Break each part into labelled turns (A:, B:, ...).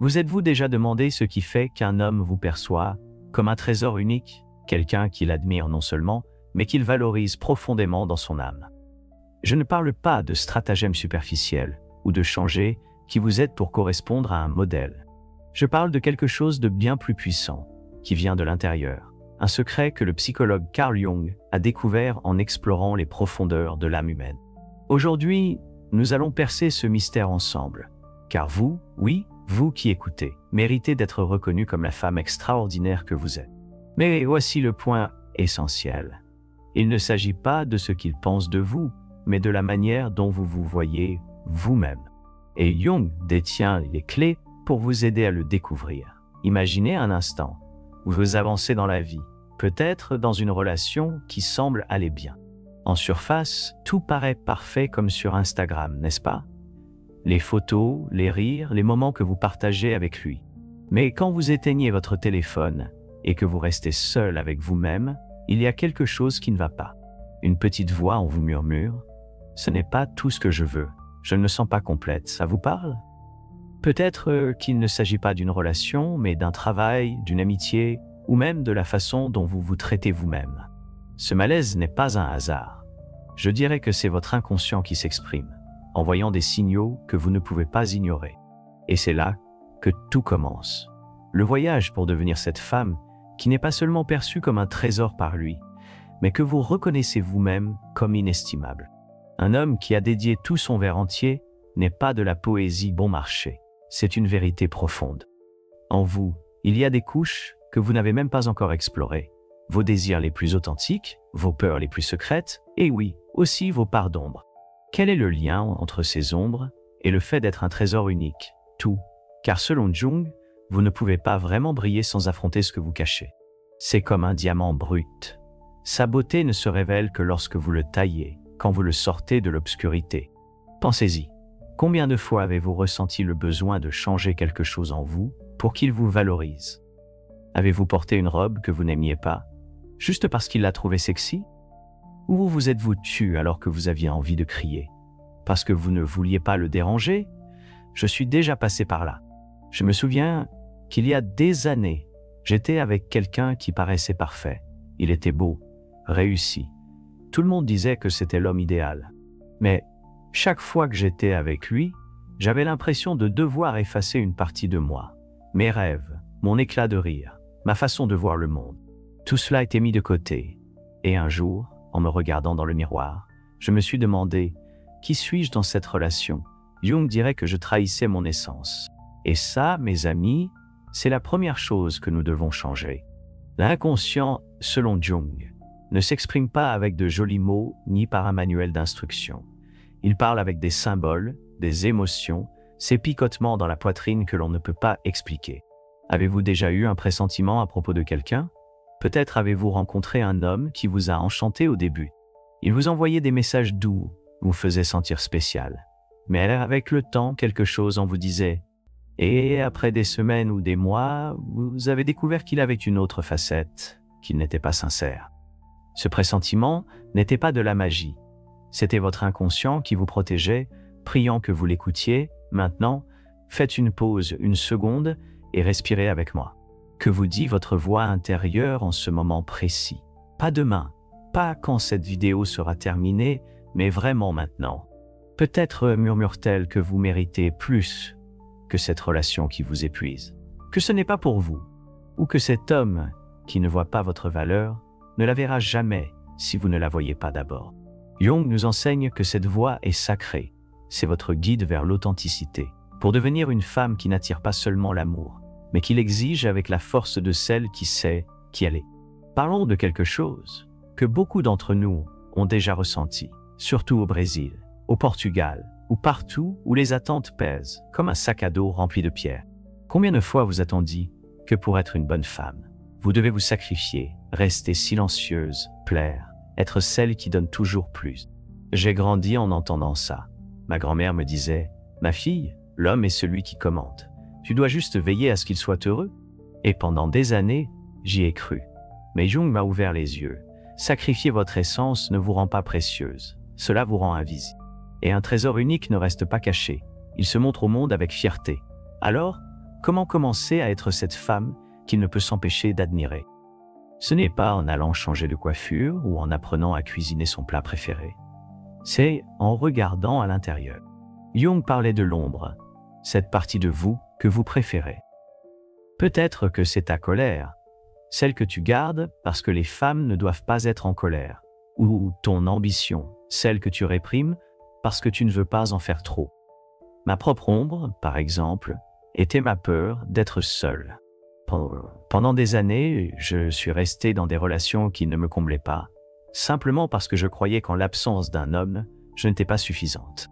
A: Vous êtes-vous déjà demandé ce qui fait qu'un homme vous perçoit comme un trésor unique, quelqu'un qu'il admire non seulement, mais qu'il valorise profondément dans son âme? Je ne parle pas de stratagèmes superficiels ou de changer qui vous aident pour correspondre à un modèle. Je parle de quelque chose de bien plus puissant, qui vient de l'intérieur, un secret que le psychologue Carl Jung a découvert en explorant les profondeurs de l'âme humaine. Aujourd'hui, nous allons percer ce mystère ensemble, car vous, oui, vous qui écoutez, méritez d'être reconnu comme la femme extraordinaire que vous êtes. Mais voici le point essentiel. Il ne s'agit pas de ce qu'ils pensent de vous, mais de la manière dont vous vous voyez vous-même. Et Jung détient les clés pour vous aider à le découvrir. Imaginez un instant où vous avancez dans la vie, peut-être dans une relation qui semble aller bien. En surface, tout paraît parfait comme sur Instagram, n'est-ce pas? Les photos, les rires, les moments que vous partagez avec lui. Mais quand vous éteignez votre téléphone et que vous restez seul avec vous-même, il y a quelque chose qui ne va pas. Une petite voix en vous murmure « Ce n'est pas tout ce que je veux. Je ne me sens pas complète. Ça vous parle ?» Peut-être qu'il ne s'agit pas d'une relation, mais d'un travail, d'une amitié, ou même de la façon dont vous vous traitez vous-même. Ce malaise n'est pas un hasard. Je dirais que c'est votre inconscient qui s'exprime, envoyant des signaux que vous ne pouvez pas ignorer. Et c'est là que tout commence. Le voyage pour devenir cette femme qui n'est pas seulement perçue comme un trésor par lui, mais que vous reconnaissez vous-même comme inestimable. Un homme qui a dédié tout son verre entier n'est pas de la poésie bon marché, c'est une vérité profonde. En vous, il y a des couches que vous n'avez même pas encore explorées, vos désirs les plus authentiques, vos peurs les plus secrètes, et oui, aussi vos parts d'ombre. Quel est le lien entre ces ombres et le fait d'être un trésor unique? Tout, car selon Jung, vous ne pouvez pas vraiment briller sans affronter ce que vous cachez. C'est comme un diamant brut. Sa beauté ne se révèle que lorsque vous le taillez, quand vous le sortez de l'obscurité. Pensez-y. Combien de fois avez-vous ressenti le besoin de changer quelque chose en vous pour qu'il vous valorise? Avez-vous porté une robe que vous n'aimiez pas, juste parce qu'il la trouvait sexy? Ou vous êtes-vous tu alors que vous aviez envie de crier? Parce que vous ne vouliez pas le déranger? Je suis déjà passé par là. Je me souviens qu'il y a des années, j'étais avec quelqu'un qui paraissait parfait. Il était beau, réussi. Tout le monde disait que c'était l'homme idéal. Mais chaque fois que j'étais avec lui, j'avais l'impression de devoir effacer une partie de moi. Mes rêves, mon éclat de rire, ma façon de voir le monde. Tout cela était mis de côté. Et un jour, en me regardant dans le miroir, je me suis demandé « Qui suis-je dans cette relation ?» Jung dirait que je trahissais mon essence. Et ça, mes amis, c'est la première chose que nous devons changer. L'inconscient, selon Jung, ne s'exprime pas avec de jolis mots ni par un manuel d'instruction. Il parle avec des symboles, des émotions, ces picotements dans la poitrine que l'on ne peut pas expliquer. Avez-vous déjà eu un pressentiment à propos de quelqu'un? Peut-être avez-vous rencontré un homme qui vous a enchanté au début. Il vous envoyait des messages doux, vous faisait sentir spécial. Mais avec le temps, quelque chose en vous disait. Et après des semaines ou des mois, vous avez découvert qu'il avait une autre facette, qu'il n'était pas sincère. Ce pressentiment n'était pas de la magie. C'était votre inconscient qui vous protégeait, priant que vous l'écoutiez. Maintenant, faites une pause, une seconde, et respirez avec moi. Que vous dit votre voix intérieure en ce moment précis? Pas demain, pas quand cette vidéo sera terminée, mais vraiment maintenant. Peut-être murmure-t-elle que vous méritez plus que cette relation qui vous épuise, que ce n'est pas pour vous, ou que cet homme qui ne voit pas votre valeur ne la verra jamais si vous ne la voyez pas d'abord. Jung nous enseigne que cette voix est sacrée, c'est votre guide vers l'authenticité, pour devenir une femme qui n'attire pas seulement l'amour, mais qui l'exige avec la force de celle qui sait qui elle est. Parlons de quelque chose que beaucoup d'entre nous ont déjà ressenti, surtout au Brésil, au Portugal, ou partout où les attentes pèsent, comme un sac à dos rempli de pierres. Combien de fois vous a-t-on dit que pour être une bonne femme, vous devez vous sacrifier, rester silencieuse, plaire, être celle qui donne toujours plus? J'ai grandi en entendant ça. Ma grand-mère me disait « Ma fille, l'homme est celui qui commande. Tu dois juste veiller à ce qu'il soit heureux. » Et pendant des années, j'y ai cru. Mais Jung m'a ouvert les yeux. Sacrifier votre essence ne vous rend pas précieuse. Cela vous rend invisible. Et un trésor unique ne reste pas caché. Il se montre au monde avec fierté. Alors, Comment commencer à être cette femme qu'il ne peut s'empêcher d'admirer? Ce n'est pas en allant changer de coiffure ou en apprenant à cuisiner son plat préféré. C'est en regardant à l'intérieur. Jung parlait de l'ombre, cette partie de vous que vous préférez. Peut-être que c'est ta colère, celle que tu gardes parce que les femmes ne doivent pas être en colère, ou ton ambition, celle que tu réprimes parce que tu ne veux pas en faire trop. Ma propre ombre, par exemple, était ma peur d'être seul. Pendant des années, je suis resté dans des relations qui ne me comblaient pas, simplement parce que je croyais qu'en l'absence d'un homme, je n'étais pas suffisante.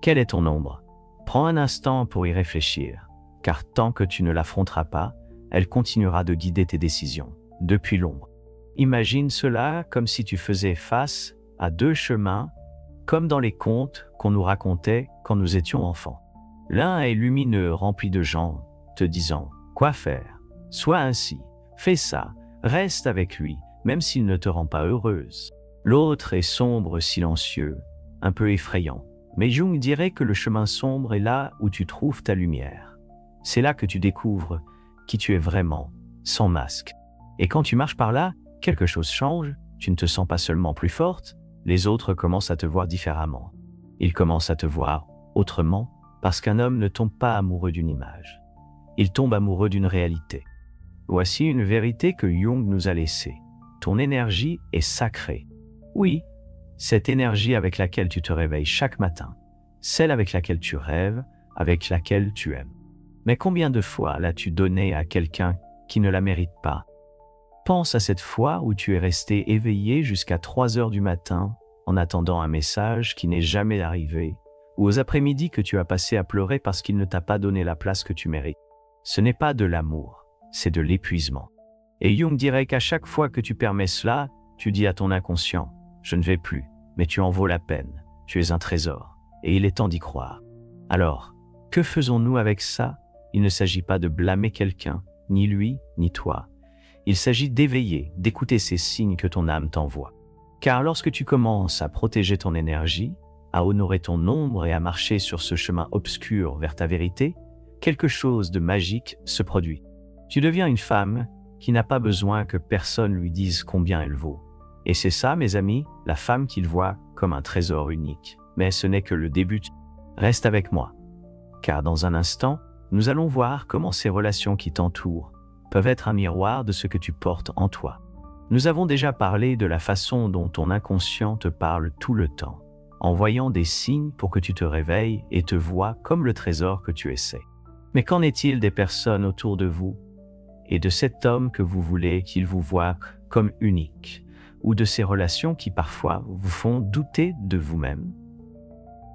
A: Quelle est ton ombre? Prends un instant pour y réfléchir, car tant que tu ne l'affronteras pas, elle continuera de guider tes décisions, depuis l'ombre. Imagine cela comme si tu faisais face à deux chemins, comme dans les contes qu'on nous racontait quand nous étions enfants. L'un est lumineux, rempli de gens, te disant quoi faire. Sois ainsi, fais ça, reste avec lui, même s'il ne te rend pas heureuse. L'autre est sombre, silencieux, un peu effrayant. Mais Jung dirait que le chemin sombre est là où tu trouves ta lumière. C'est là que tu découvres qui tu es vraiment, sans masque. Et quand tu marches par là, quelque chose change, tu ne te sens pas seulement plus forte, les autres commencent à te voir différemment. Ils commencent à te voir autrement, parce qu'un homme ne tombe pas amoureux d'une image. Il tombe amoureux d'une réalité. Voici une vérité que Jung nous a laissée. Ton énergie est sacrée. Oui, cette énergie avec laquelle tu te réveilles chaque matin, celle avec laquelle tu rêves, avec laquelle tu aimes. Mais combien de fois l'as-tu donnée à quelqu'un qui ne la mérite pas? Pense à cette fois où tu es resté éveillé jusqu'à 3 heures du matin en attendant un message qui n'est jamais arrivé, ou aux après-midi que tu as passé à pleurer parce qu'il ne t'a pas donné la place que tu mérites. Ce n'est pas de l'amour, c'est de l'épuisement. Et Jung dirait qu'à chaque fois que tu permets cela, tu dis à ton inconscient « Je ne vais plus, mais tu en vaux la peine, tu es un trésor, et il est temps d'y croire. » Alors, que faisons-nous avec ça? Il ne s'agit pas de blâmer quelqu'un, ni lui, ni toi. Il s'agit d'éveiller, d'écouter ces signes que ton âme t'envoie. Car lorsque tu commences à protéger ton énergie, à honorer ton ombre et à marcher sur ce chemin obscur vers ta vérité, quelque chose de magique se produit. Tu deviens une femme qui n'a pas besoin que personne lui dise combien elle vaut. Et c'est ça, mes amis, la femme qu'il voit comme un trésor unique. Mais ce n'est que le début. Reste avec moi. Car dans un instant, nous allons voir comment ces relations qui t'entourent peuvent être un miroir de ce que tu portes en toi. Nous avons déjà parlé de la façon dont ton inconscient te parle tout le temps, envoyant des signes pour que tu te réveilles et te vois comme le trésor que tu essaies. Mais qu'en est-il des personnes autour de vous et de cet homme que vous voulez qu'il vous voie comme unique, ou de ces relations qui parfois vous font douter de vous-même?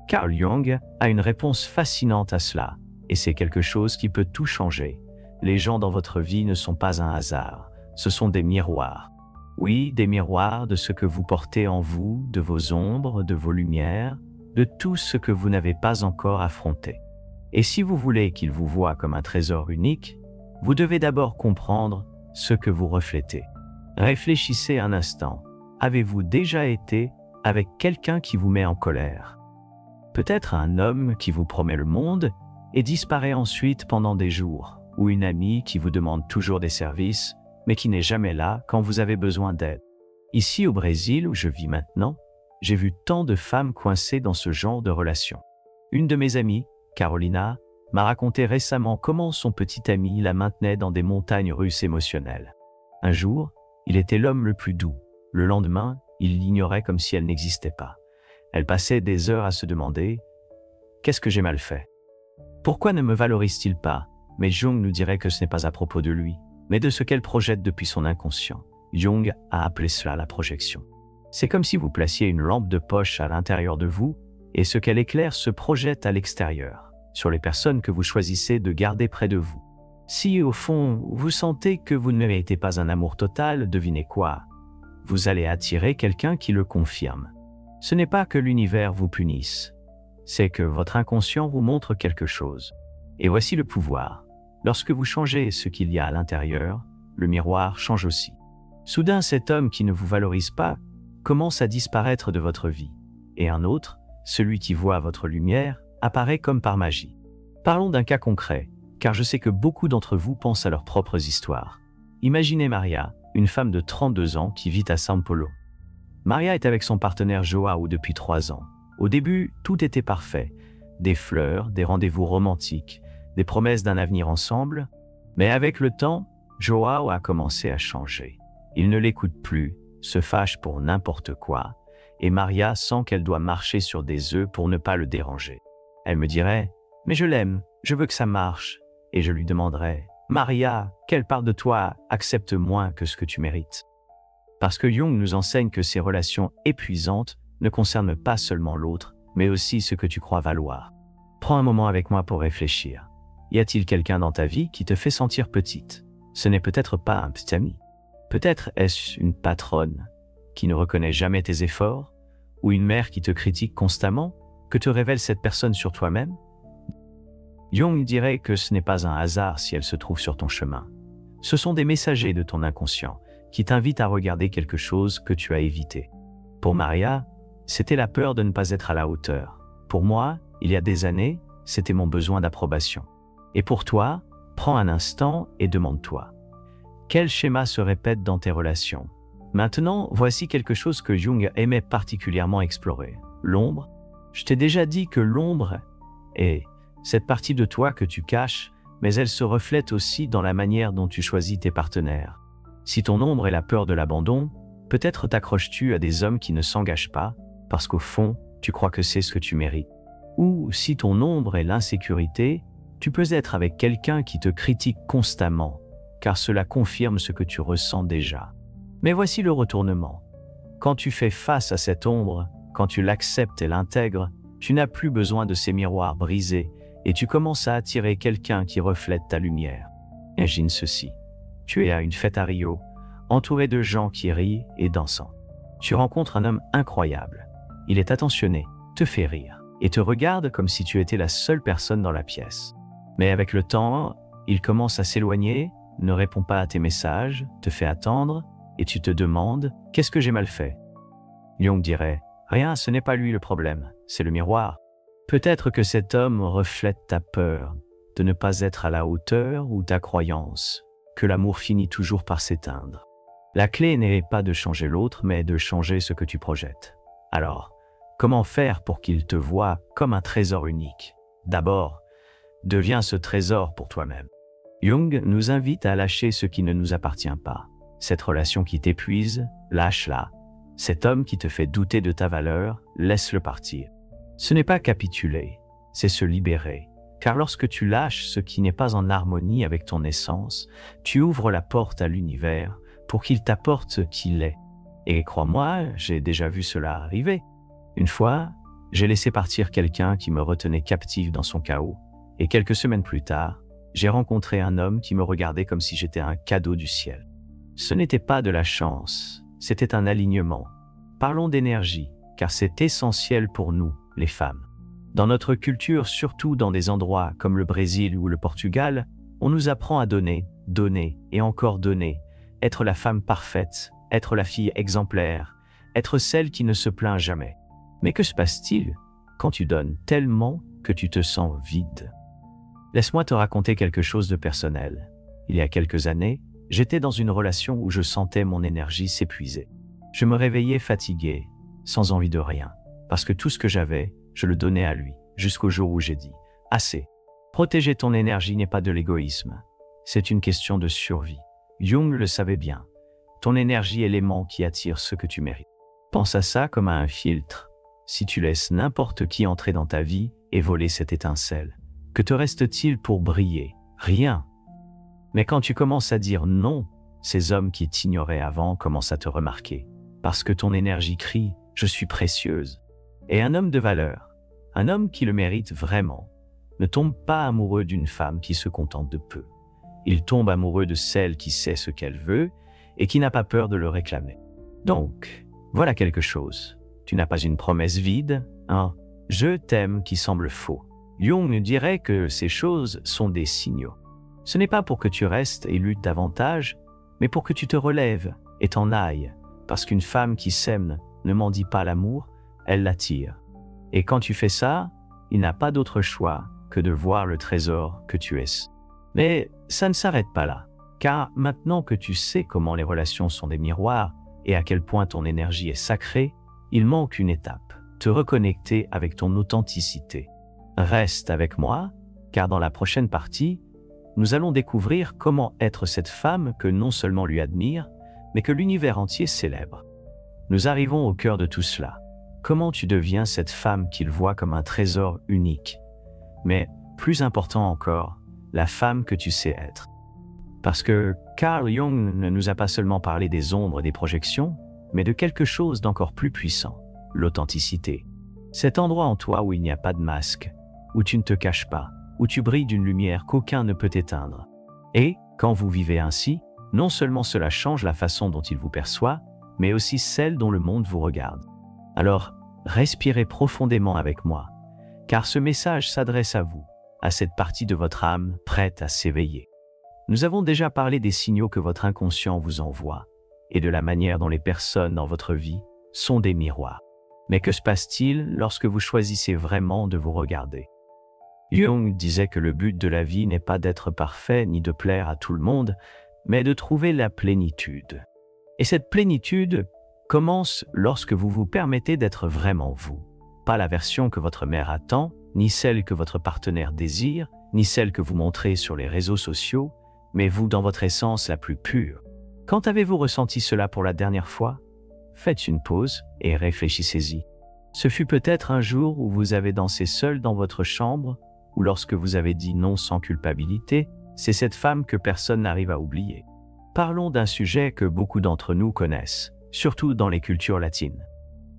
A: Carl Jung a une réponse fascinante à cela, et c'est quelque chose qui peut tout changer. Les gens dans votre vie ne sont pas un hasard, ce sont des miroirs. Oui, des miroirs de ce que vous portez en vous, de vos ombres, de vos lumières, de tout ce que vous n'avez pas encore affronté. Et si vous voulez qu'ils vous voient comme un trésor unique, vous devez d'abord comprendre ce que vous reflétez. Réfléchissez un instant. Avez-vous déjà été avec quelqu'un qui vous met en colère? Peut-être un homme qui vous promet le monde et disparaît ensuite pendant des jours, ou une amie qui vous demande toujours des services, mais qui n'est jamais là quand vous avez besoin d'aide. Ici au Brésil, où je vis maintenant, j'ai vu tant de femmes coincées dans ce genre de relation. Une de mes amies, Carolina, m'a raconté récemment comment son petit ami la maintenait dans des montagnes russes émotionnelles. Un jour, il était l'homme le plus doux. Le lendemain, il l'ignorait comme si elle n'existait pas. Elle passait des heures à se demander « Qu'est-ce que j'ai mal fait? Pourquoi ne me valorise-t-il pas ?» Mais Jung nous dirait que ce n'est pas à propos de lui, mais de ce qu'elle projette depuis son inconscient. Jung a appelé cela la projection. C'est comme si vous placiez une lampe de poche à l'intérieur de vous et ce qu'elle éclaire se projette à l'extérieur, sur les personnes que vous choisissez de garder près de vous. Si, au fond, vous sentez que vous ne méritez pas un amour total, devinez quoi? Vous allez attirer quelqu'un qui le confirme. Ce n'est pas que l'univers vous punisse, c'est que votre inconscient vous montre quelque chose. Et voici le pouvoir. Lorsque vous changez ce qu'il y a à l'intérieur, le miroir change aussi. Soudain, cet homme qui ne vous valorise pas commence à disparaître de votre vie. Et un autre, celui qui voit votre lumière, apparaît comme par magie. Parlons d'un cas concret. car je sais que beaucoup d'entre vous pensent à leurs propres histoires. Imaginez Maria, une femme de 32 ans qui vit à São Paulo. Maria est avec son partenaire Joao depuis 3 ans. Au début, tout était parfait. Des fleurs, des rendez-vous romantiques, des promesses d'un avenir ensemble. Mais avec le temps, Joao a commencé à changer. Il ne l'écoute plus, se fâche pour n'importe quoi, et Maria sent qu'elle doit marcher sur des œufs pour ne pas le déranger. Elle me dirait « Mais je l'aime, je veux que ça marche », et je lui demanderais « Maria, quelle part de toi accepte moins que ce que tu mérites ?» Parce que Jung nous enseigne que ces relations épuisantes ne concernent pas seulement l'autre, mais aussi ce que tu crois valoir. Prends un moment avec moi pour réfléchir. Y a-t-il quelqu'un dans ta vie qui te fait sentir petite? Ce n'est peut-être pas un petit ami. Peut-être est-ce une patronne qui ne reconnaît jamais tes efforts, ou une mère qui te critique constamment, que te révèle cette personne sur toi-même? Jung dirait que ce n'est pas un hasard si elle se trouve sur ton chemin. Ce sont des messagers de ton inconscient qui t'invitent à regarder quelque chose que tu as évité. Pour Maria, c'était la peur de ne pas être à la hauteur. Pour moi, il y a des années, c'était mon besoin d'approbation. Et pour toi, prends un instant et demande-toi. Quel schéma se répète dans tes relations? Maintenant, voici quelque chose que Jung aimait particulièrement explorer. L'ombre. Je t'ai déjà dit que l'ombre est cette partie de toi que tu caches, mais elle se reflète aussi dans la manière dont tu choisis tes partenaires. Si ton ombre est la peur de l'abandon, peut-être t'accroches-tu à des hommes qui ne s'engagent pas, parce qu'au fond, tu crois que c'est ce que tu mérites. Ou si ton ombre est l'insécurité, tu peux être avec quelqu'un qui te critique constamment, car cela confirme ce que tu ressens déjà. Mais voici le retournement. Quand tu fais face à cette ombre, quand tu l'acceptes et l'intègres, tu n'as plus besoin de ces miroirs brisés et tu commences à attirer quelqu'un qui reflète ta lumière. Imagine ceci. Tu es à une fête à Rio, entouré de gens qui rient et dansant. Tu rencontres un homme incroyable. Il est attentionné, te fait rire et te regarde comme si tu étais la seule personne dans la pièce. Mais avec le temps, il commence à s'éloigner, ne répond pas à tes messages, te fait attendre, et tu te demandes « Qu'est-ce que j'ai mal fait ?» Jung dirait « Rien, ce n'est pas lui le problème, c'est le miroir. » Peut-être que cet homme reflète ta peur de ne pas être à la hauteur ou ta croyance que l'amour finit toujours par s'éteindre. La clé n'est pas de changer l'autre, mais de changer ce que tu projettes. Alors, comment faire pour qu'il te voie comme un trésor unique? D'abord, deviens ce trésor pour toi-même. Jung nous invite à lâcher ce qui ne nous appartient pas. Cette relation qui t'épuise, lâche-la. Cet homme qui te fait douter de ta valeur, laisse-le partir. Ce n'est pas capituler, c'est se libérer. Car lorsque tu lâches ce qui n'est pas en harmonie avec ton essence, tu ouvres la porte à l'univers pour qu'il t'apporte ce qu'il est. Et crois-moi, j'ai déjà vu cela arriver. Une fois, j'ai laissé partir quelqu'un qui me retenait captive dans son chaos. Et quelques semaines plus tard, j'ai rencontré un homme qui me regardait comme si j'étais un cadeau du ciel. Ce n'était pas de la chance, c'était un alignement. Parlons d'énergie, car c'est essentiel pour nous, les femmes. Dans notre culture, surtout dans des endroits comme le Brésil ou le Portugal, on nous apprend à donner, donner et encore donner, être la femme parfaite, être la fille exemplaire, être celle qui ne se plaint jamais. Mais que se passe-t-il quand tu donnes tellement que tu te sens vide? Laisse-moi te raconter quelque chose de personnel. Il y a quelques années, j'étais dans une relation où je sentais mon énergie s'épuiser. Je me réveillais fatigué, sans envie de rien, parce que tout ce que j'avais, je le donnais à lui, jusqu'au jour où j'ai dit « Assez ». Protéger ton énergie n'est pas de l'égoïsme, c'est une question de survie. Jung le savait bien. Ton énergie est l'aimant qui attire ce que tu mérites. Pense à ça comme à un filtre. Si tu laisses n'importe qui entrer dans ta vie et voler cette étincelle, que te reste-t-il pour briller? Rien. Mais quand tu commences à dire non, ces hommes qui t'ignoraient avant commencent à te remarquer. Parce que ton énergie crie « Je suis précieuse ». Et un homme de valeur, un homme qui le mérite vraiment, ne tombe pas amoureux d'une femme qui se contente de peu. Il tombe amoureux de celle qui sait ce qu'elle veut et qui n'a pas peur de le réclamer. Donc, voilà quelque chose. Tu n'as pas une promesse vide, un « je t'aime » qui semble faux. Jung dirait que ces choses sont des signaux. Ce n'est pas pour que tu restes et luttes davantage, mais pour que tu te relèves et t'en ailles, parce qu'une femme qui s'aime ne mendie pas l'amour, elle l'attire. Et quand tu fais ça, il n'a pas d'autre choix que de voir le trésor que tu es. Mais ça ne s'arrête pas là, car maintenant que tu sais comment les relations sont des miroirs et à quel point ton énergie est sacrée, il manque une étape, te reconnecter avec ton authenticité. Reste avec moi, car dans la prochaine partie, nous allons découvrir comment être cette femme que non seulement lui admire, mais que l'univers entier célèbre. Nous arrivons au cœur de tout cela. Comment tu deviens cette femme qu'il voit comme un trésor unique, mais plus important encore, la femme que tu sais être. Parce que Carl Jung ne nous a pas seulement parlé des ombres et des projections, mais de quelque chose d'encore plus puissant, l'authenticité. Cet endroit en toi où il n'y a pas de masque, où tu ne te caches pas, où tu brilles d'une lumière qu'aucun ne peut éteindre. Et, quand vous vivez ainsi, non seulement cela change la façon dont il vous perçoit, mais aussi celle dont le monde vous regarde. Alors, respirez profondément avec moi, car ce message s'adresse à vous, à cette partie de votre âme prête à s'éveiller. Nous avons déjà parlé des signaux que votre inconscient vous envoie, et de la manière dont les personnes dans votre vie sont des miroirs. Mais que se passe-t-il lorsque vous choisissez vraiment de vous regarder? Jung disait que le but de la vie n'est pas d'être parfait ni de plaire à tout le monde, mais de trouver la plénitude. Et cette plénitude commence lorsque vous vous permettez d'être vraiment vous. Pas la version que votre mère attend, ni celle que votre partenaire désire, ni celle que vous montrez sur les réseaux sociaux, mais vous dans votre essence la plus pure. Quand avez-vous ressenti cela pour la dernière fois? Faites une pause et réfléchissez-y. Ce fut peut-être un jour où vous avez dansé seul dans votre chambre, ou lorsque vous avez dit non sans culpabilité, c'est cette femme que personne n'arrive à oublier. Parlons d'un sujet que beaucoup d'entre nous connaissent, surtout dans les cultures latines.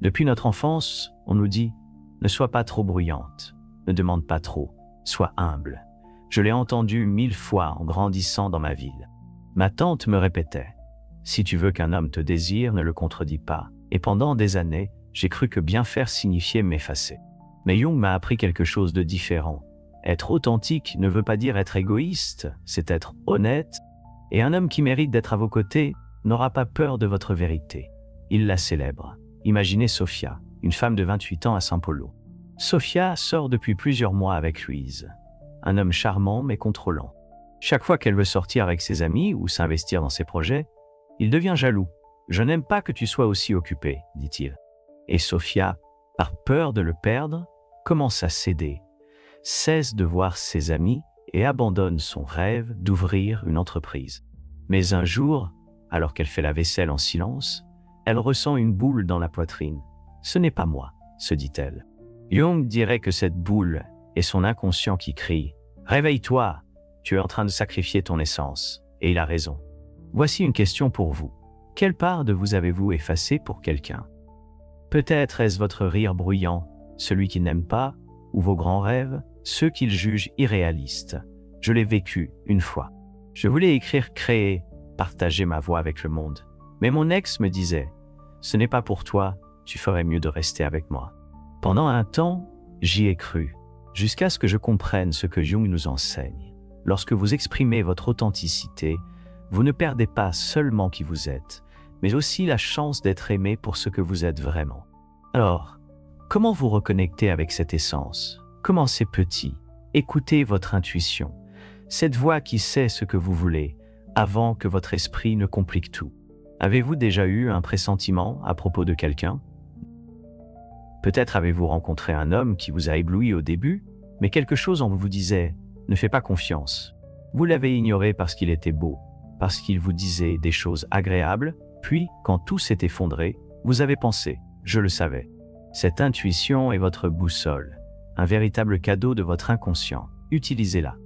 A: Depuis notre enfance, on nous dit « ne sois pas trop bruyante, ne demande pas trop, sois humble ». Je l'ai entendu 1000 fois en grandissant dans ma ville. Ma tante me répétait « si tu veux qu'un homme te désire, ne le contredis pas ». Et pendant des années, j'ai cru que bien faire signifiait m'effacer. Mais Jung m'a appris quelque chose de différent. Être authentique ne veut pas dire être égoïste, c'est être honnête. Et un homme qui mérite d'être à vos côtés n'aura pas peur de votre vérité. Il la célèbre. Imaginez Sofia, une femme de 28 ans à São Paulo. Sofia sort depuis plusieurs mois avec Luis, un homme charmant mais contrôlant. Chaque fois qu'elle veut sortir avec ses amis ou s'investir dans ses projets, il devient jaloux. « Je n'aime pas que tu sois aussi occupé », dit-il. Et Sofia, par peur de le perdre, commence à céder, cesse de voir ses amis et abandonne son rêve d'ouvrir une entreprise. Mais un jour, alors qu'elle fait la vaisselle en silence, elle ressent une boule dans la poitrine. « Ce n'est pas moi », se dit-elle. Jung dirait que cette boule est son inconscient qui crie « Réveille-toi, tu es en train de sacrifier ton essence. » Et il a raison. Voici une question pour vous. Quelle part de vous avez-vous effacée pour quelqu'un? Peut-être est-ce votre rire bruyant, celui qu'il n'aime pas, ou vos grands rêves, ceux qu'il juge irréalistes. Je l'ai vécu une fois. Je voulais écrire, créer, partager ma voix avec le monde. Mais mon ex me disait « Ce n'est pas pour toi, tu ferais mieux de rester avec moi. » Pendant un temps, j'y ai cru, jusqu'à ce que je comprenne ce que Jung nous enseigne. Lorsque vous exprimez votre authenticité, vous ne perdez pas seulement qui vous êtes, mais aussi la chance d'être aimé pour ce que vous êtes vraiment. Alors, comment vous reconnecter avec cette essence? Commencez petit, écoutez votre intuition, cette voix qui sait ce que vous voulez, avant que votre esprit ne complique tout. Avez-vous déjà eu un pressentiment à propos de quelqu'un? Peut-être avez-vous rencontré un homme qui vous a ébloui au début, mais quelque chose en vous disait « ne fais pas confiance ». Vous l'avez ignoré parce qu'il était beau, parce qu'il vous disait des choses agréables, puis, quand tout s'est effondré, vous avez pensé « je le savais ». Cette intuition est votre boussole, un véritable cadeau de votre inconscient. Utilisez-la.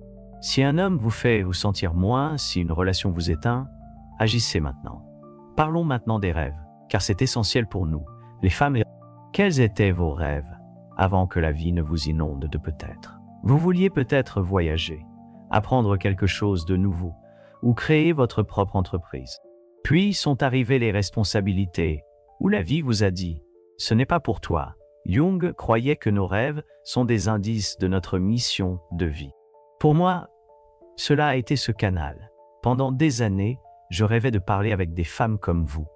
A: Si un homme vous fait vous sentir moins, si une relation vous éteint, agissez maintenant. Parlons maintenant des rêves, car c'est essentiel pour nous, les femmes. Quels étaient vos rêves avant que la vie ne vous inonde de peut-être? Vous vouliez peut-être voyager, apprendre quelque chose de nouveau, ou créer votre propre entreprise. Puis sont arrivées les responsabilités, où la vie vous a dit « ce n'est pas pour toi ». Jung croyait que nos rêves sont des indices de notre mission de vie. Pour moi, cela a été ce canal. Pendant des années, je rêvais de parler avec des femmes comme vous,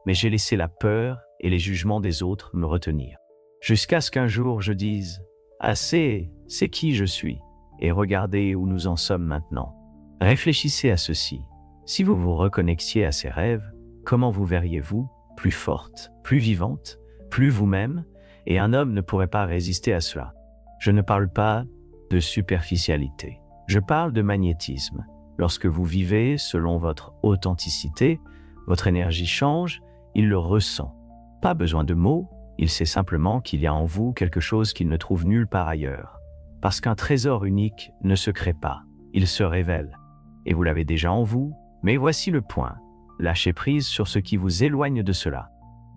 A: mais j'ai laissé la peur et les jugements des autres me retenir. Jusqu'à ce qu'un jour je dise « assez, c'est qui je suis ?» et regardez où nous en sommes maintenant. Réfléchissez à ceci. Si vous vous reconnectiez à ces rêves, comment vous verriez-vous? Plus forte, plus vivante, plus vous-même, et un homme ne pourrait pas résister à cela. Je ne parle pas de superficialité. Je parle de magnétisme. Lorsque vous vivez selon votre authenticité, votre énergie change, il le ressent. Pas besoin de mots, il sait simplement qu'il y a en vous quelque chose qu'il ne trouve nulle part ailleurs. Parce qu'un trésor unique ne se crée pas, il se révèle. Et vous l'avez déjà en vous, mais voici le point. Lâchez prise sur ce qui vous éloigne de cela.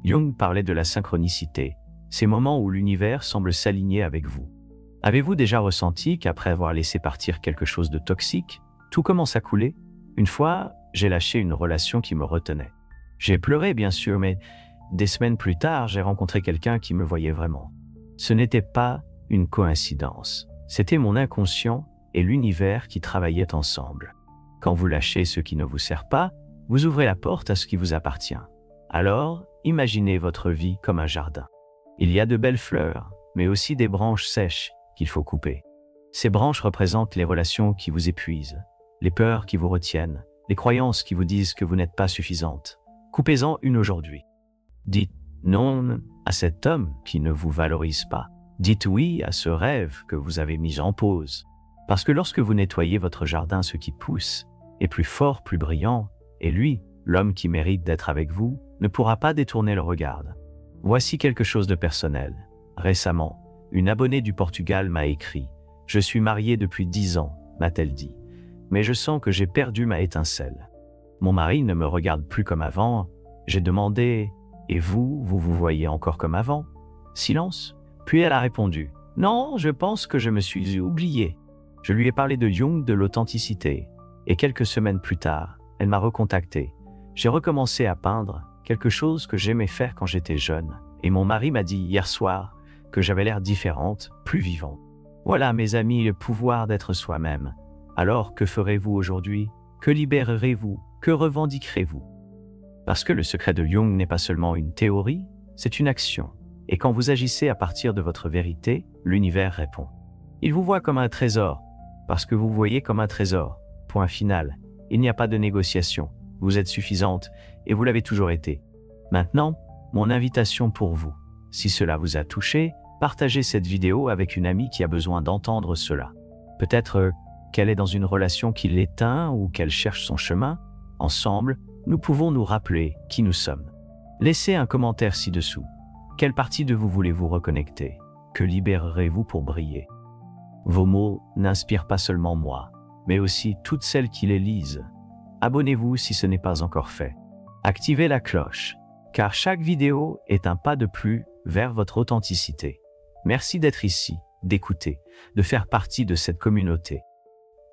A: Jung parlait de la synchronicité, ces moments où l'univers semble s'aligner avec vous. Avez-vous déjà ressenti qu'après avoir laissé partir quelque chose de toxique, tout commence à couler? Une fois, j'ai lâché une relation qui me retenait. J'ai pleuré bien sûr, mais des semaines plus tard, j'ai rencontré quelqu'un qui me voyait vraiment. Ce n'était pas une coïncidence, c'était mon inconscient et l'univers qui travaillaient ensemble. Quand vous lâchez ce qui ne vous sert pas, vous ouvrez la porte à ce qui vous appartient. Alors, imaginez votre vie comme un jardin. Il y a de belles fleurs, mais aussi des branches sèches qu'il faut couper. Ces branches représentent les relations qui vous épuisent, les peurs qui vous retiennent, les croyances qui vous disent que vous n'êtes pas suffisante. Coupez-en une aujourd'hui. Dites non à cet homme qui ne vous valorise pas. Dites oui à ce rêve que vous avez mis en pause. Parce que lorsque vous nettoyez votre jardin, ce qui pousse est plus fort, plus brillant, et lui, l'homme qui mérite d'être avec vous, ne pourra pas détourner le regard. Voici quelque chose de personnel. Récemment, une abonnée du Portugal m'a écrit « Je suis mariée depuis 10 ans », m'a-t-elle dit, « mais je sens que j'ai perdu ma étincelle. Mon mari ne me regarde plus comme avant. » J'ai demandé « Et vous, vous voyez encore comme avant ?» Silence. Puis elle a répondu « Non, je pense que je me suis oubliée. » Je lui ai parlé de Jung, de l'authenticité, et quelques semaines plus tard, elle m'a recontacté. J'ai recommencé à peindre, quelque chose que j'aimais faire quand j'étais jeune, et mon mari m'a dit hier soir que j'avais l'air différente, plus vivante. Voilà, mes amis, le pouvoir d'être soi-même. Alors, que ferez-vous aujourd'hui? Que libérerez-vous? Que revendiquerez-vous? Parce que le secret de Jung n'est pas seulement une théorie, c'est une action. Et quand vous agissez à partir de votre vérité, l'univers répond. Il vous voit comme un trésor, parce que vous voyez comme un trésor. Point final. Il n'y a pas de négociation. Vous êtes suffisante, et vous l'avez toujours été. Maintenant, mon invitation pour vous. Si cela vous a touché, partagez cette vidéo avec une amie qui a besoin d'entendre cela. Peut-être qu'elle est dans une relation qui l'éteint ou qu'elle cherche son chemin. Ensemble, nous pouvons nous rappeler qui nous sommes. Laissez un commentaire ci-dessous. Quelle partie de vous voulez-vous reconnecter? Que libérerez-vous pour briller? Vos mots n'inspirent pas seulement moi, mais aussi toutes celles qui les lisent. Abonnez-vous si ce n'est pas encore fait. Activez la cloche, car chaque vidéo est un pas de plus vers votre authenticité. Merci d'être ici, d'écouter, de faire partie de cette communauté.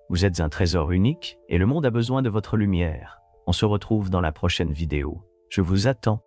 A: Vous êtes un trésor unique et le monde a besoin de votre lumière. On se retrouve dans la prochaine vidéo. Je vous attends.